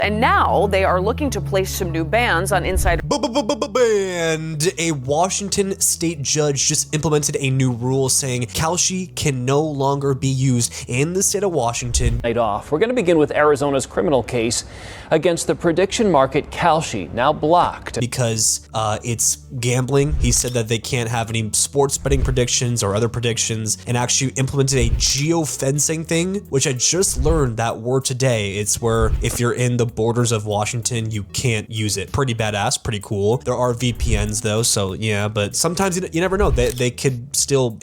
And now they are looking to place some new bans on insider. And a Washington state judge just implemented a new rule saying Kalshi can no longer be used in the state of Washington. We're going to begin with Arizona's criminal case against the prediction market Kalshi, now blocked. Because it's gambling. He said that they can't have any sports betting predictions or other predictions, and actually implemented a geofencing thing, which I just learned that word today. It's where if you're in the borders of Washington, you can't use it. Pretty badass, pretty cool. There are VPNs though, so yeah, but sometimes you never know. They could still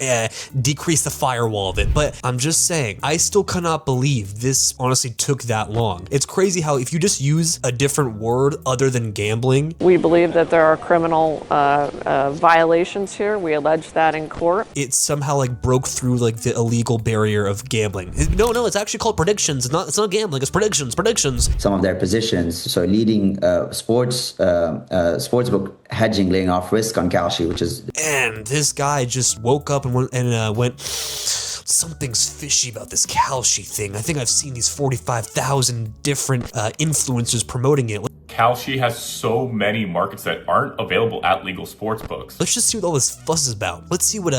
decrease the firewall of it. But I'm just saying, I still cannot believe this honestly took that long. It's crazy how if you just use a different word other than gambling. We believe that there are criminal violations here. We allege that in court. It somehow like broke through like the illegal barrier of gambling. No, it's actually called predictions. It's not gambling. It's predictions. Some of their positions, so leading sportsbook hedging, laying off risk on Kalshi, which is. And this guy just woke up and went. Something's fishy about this Kalshi thing. I think I've seen these 45,000 different influencers promoting it. Kalshi has so many markets that aren't available at legal sports books. Let's just see what all this fuss is about. Let's see what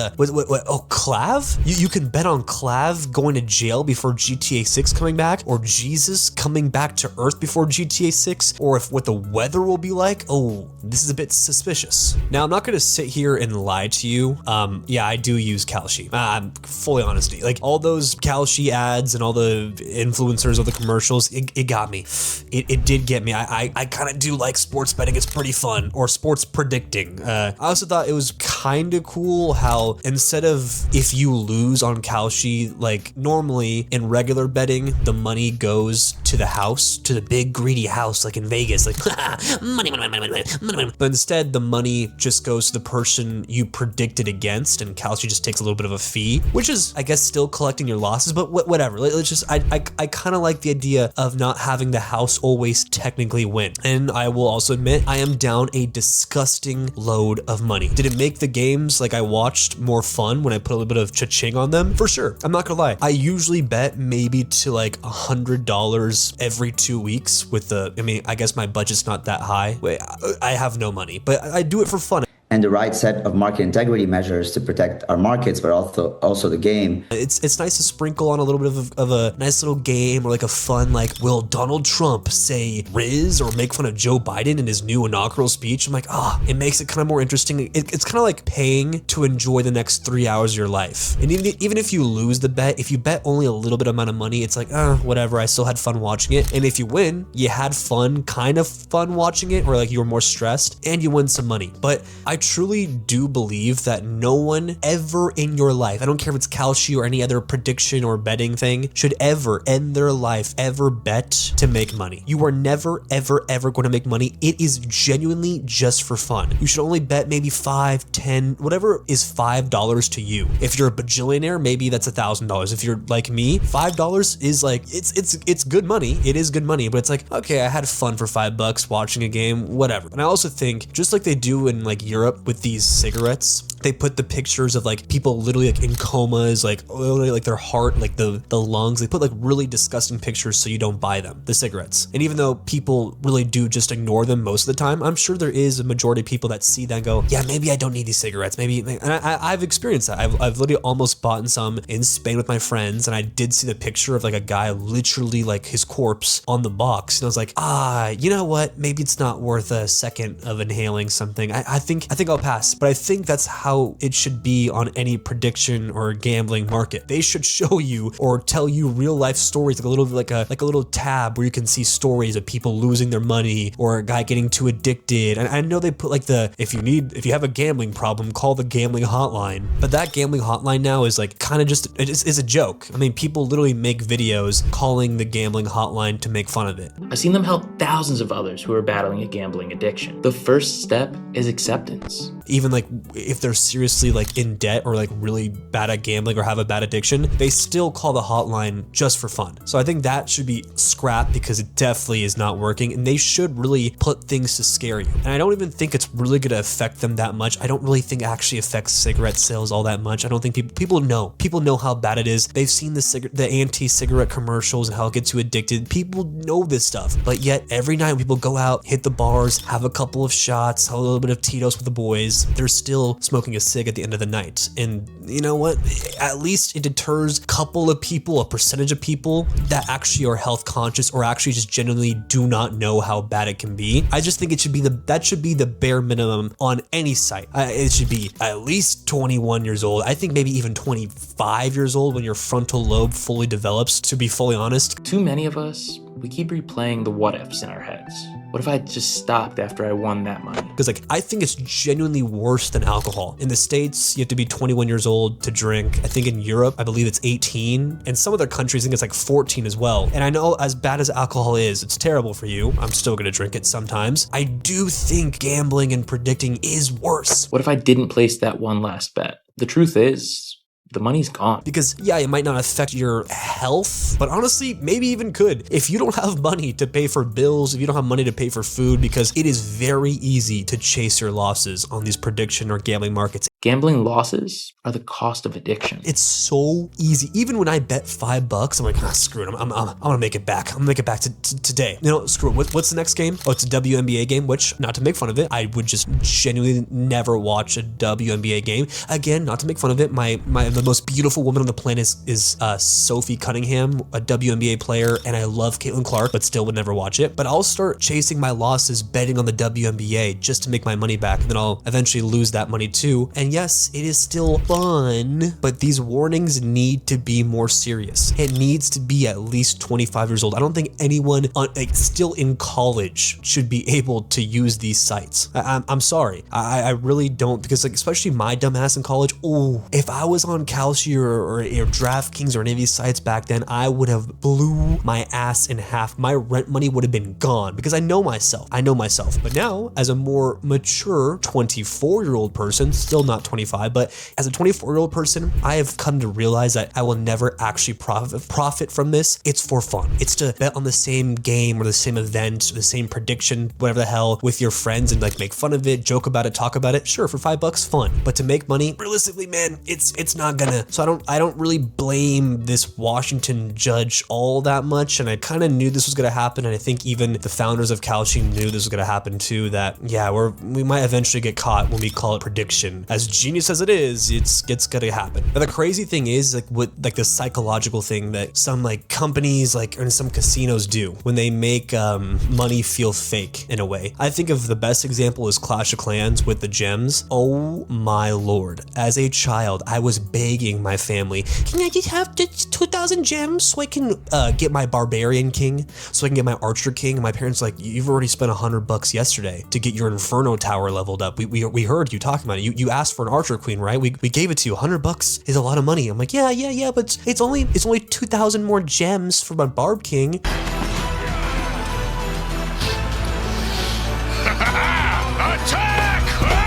Clav? You can bet on Clav going to jail before GTA 6 coming back, or Jesus coming back to Earth before GTA 6, or if what the weather will be like. Oh, this is a bit suspicious. Now, I'm not gonna sit here and lie to you. Yeah, I do use Kalshi. I'm fully honest. Like all those Kalshi ads and all the influencers, all the commercials, it got me. It did get me. I kind of do like sports betting. It's pretty fun, or sports predicting. I also thought it was kind of cool how instead of if you lose on Kalshi, like normally in regular betting, the money goes to the house, to the big greedy house, like in Vegas, like money. But instead, the money just goes to the person you predicted against, and Kalshi just takes a little bit of a fee, which is, I guess, still collecting your losses. But whatever. Let's just. I kind of like the idea of not having the house always technically win. And I will also admit, I am down a disgusting load of money. Did it make the games like I watched more fun when I put a little bit of cha-ching on them? For sure. I'm not gonna lie. I usually bet maybe to like $100 every 2 weeks with I guess my budget's not that high. Wait, I have no money, but I do it for fun. And the right set of market integrity measures to protect our markets, but also the game. It's nice to sprinkle on a little bit of a nice little game, or like a fun, like, will Donald Trump say Riz or make fun of Joe Biden in his new inaugural speech? I'm like, it makes it kind of more interesting. It's kind of like paying to enjoy the next 3 hours of your life. And even if you lose the bet, if you bet only a little bit amount of money, it's like, whatever, I still had fun watching it. And if you win, you had kind of fun watching it, or like you were more stressed, and you win some money. But I truly do believe that no one ever in your life, I don't care if it's Kalshi or any other prediction or betting thing, should ever end their life ever bet to make money. You are never, ever, ever going to make money. It is genuinely just for fun. You should only bet maybe 5, 10, whatever is $5 to you. If you're a bajillionaire, maybe that's $1,000. If you're like me, $5 is like, it's good money. It is good money, but it's like, okay, I had fun for $5 watching a game, whatever. And I also think, just like they do in like Europe with these cigarettes, they put the pictures of like people literally like in comas, like literally like their heart, like the lungs. They put like really disgusting pictures so you don't buy them, the cigarettes. And even though people really do just ignore them most of the time, I'm sure there is a majority of people that see that and go, yeah, maybe I don't need these cigarettes. Maybe, and I've experienced that. I've literally almost bought some in Spain with my friends, and I did see the picture of like a guy literally like his corpse on the box, and I was like, you know what? Maybe it's not worth a second of inhaling something. I think I'll pass. But I think that's how it should be on any prediction or gambling market. They should show you or tell you real life stories, like a little tab where you can see stories of people losing their money or a guy getting too addicted. And I know they put like if you have a gambling problem, call the gambling hotline. But that gambling hotline now is like kind of just it's a joke. I mean, people literally make videos calling the gambling hotline to make fun of it. I've seen them help thousands of others who are battling a gambling addiction. The first step is acceptance. sense. Even like if they're seriously like in debt or like really bad at gambling or have a bad addiction, they still call the hotline just for fun. So I think that should be scrapped because it definitely is not working, and they should really put things to scare you. And I don't even think it's really going to affect them that much. I don't really think it actually affects cigarette sales all that much. I don't think people know how bad it is. They've seen the anti-cigarette commercials and how it gets you addicted. People know this stuff, but yet every night when people go out, hit the bars, have a couple of shots, have a little bit of Tito's with the boys, they're still smoking a cig at the end of the night. And you know what? At least it deters a couple of people, a percentage of people that actually are health conscious or actually just genuinely do not know how bad it can be. I just think that should be the bare minimum on any site. It should be at least 21 years old. I think maybe even 25 years old when your frontal lobe fully develops, to be fully honest. Too many of us, we keep replaying the what ifs in our heads. What if I just stopped after I won that money? Because like, I think it's genuinely worse than alcohol. In the States, you have to be 21 years old to drink. I think in Europe, I believe it's 18. And some other countries, I think it's like 14 as well. And I know as bad as alcohol is, it's terrible for you. I'm still gonna drink it sometimes. I do think gambling and predicting is worse. What if I didn't place that one last bet? The truth is, the money's gone. Because yeah, it might not affect your health, but honestly, maybe even could. If you don't have money to pay for bills, if you don't have money to pay for food, because it is very easy to chase your losses on these prediction or gambling markets. Gambling losses are the cost of addiction. It's so easy. Even when I bet $5, I'm like, screw it. I'm gonna make it back. I'm gonna make it back to today. You know, screw it. What's the next game? Oh, it's a WNBA game, which, not to make fun of it, I would just genuinely never watch a WNBA game. Again, not to make fun of it. The most beautiful woman on the planet is Sophie Cunningham, a WNBA player, and I love Caitlin Clark, but still would never watch it. But I'll start chasing my losses betting on the WNBA just to make my money back, and then I'll eventually lose that money too. And yes, it is still fun, but these warnings need to be more serious. It needs to be at least 25 years old. I don't think anyone still in college should be able to use these sites. I'm sorry. I really don't, because like, especially my dumb ass in college, if I was on Kalshi or DraftKings or any of these sites back then, I would have blew my ass in half. My rent money would have been gone because I know myself. But now, as a more mature 24-year-old person, still not 25, but as a 24-year-old person, I have come to realize that I will never actually profit from this. It's for fun. It's to bet on the same game or the same event, or the same prediction, whatever the hell, with your friends and like make fun of it, joke about it, talk about it. Sure, for $5, fun. But to make money, realistically, man, it's not gonna. So I don't really blame this Washington judge all that much. And I kind of knew this was gonna happen. And I think even the founders of Kalshi knew this was gonna happen too, that yeah, we might eventually get caught when we call it prediction. As genius as it is, it's gonna happen. But the crazy thing is like the psychological thing that some like companies and some casinos do when they make money feel fake in a way. I think of the best example is Clash of Clans with the gems. Oh my lord. As a child, I was begging my family, can I just have 2,000 gems so I can get my barbarian king, so I can get my archer king? And my parents like, you've already spent $100 yesterday to get your inferno tower leveled up. We heard you talking about it. You asked for an archer queen, right? We gave it to you. $100 is a lot of money. I'm like, yeah, but it's only 2,000 more gems for my barb king.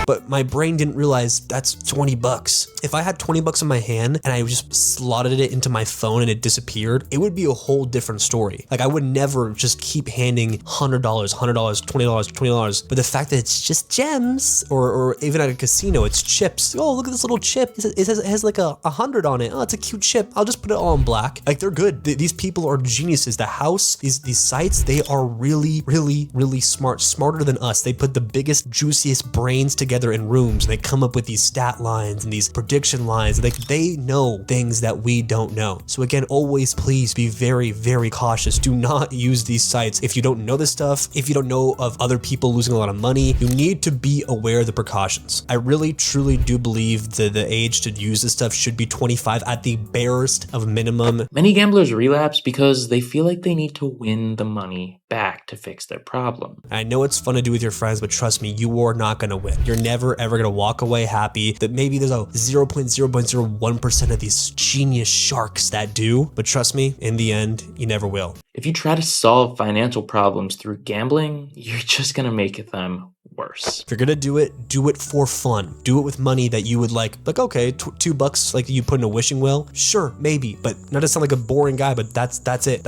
But my brain didn't realize that's $20. If I had $20 in my hand and I just slotted it into my phone and it disappeared, it would be a whole different story. Like I would never just keep handing $100, $20. But the fact that it's just gems, or even at a casino, it's chips. Oh, look at this little chip. It has like a 100 on it. Oh, it's a cute chip. I'll just put it all in black. Like they're good. These people are geniuses. The house, these sites, they are really, really, really smart. Smarter than us. They put the biggest, juiciest brains together in rooms, and they come up with these stat lines and these prediction lines. They know things that we don't know. So again, always please be very, very cautious. Do not use these sites if you don't know this stuff. If you don't know of other people losing a lot of money, you need to be aware of the precautions. I really, truly do believe that the age to use this stuff should be 25 at the barest of minimum. Many gamblers relapse because they feel like they need to win the money back to fix their problem. I know it's fun to do with your friends, but trust me, you are not gonna win. You're never ever gonna walk away happy. That maybe there's a 0.001% of these genius sharks that do, but trust me, in the end, you never will. If you try to solve financial problems through gambling, you're just gonna make them worse. If you're gonna do it for fun. Do it with money that you would like okay, $2 like you put in a wishing well. Sure, maybe, but not to sound like a boring guy, but that's it.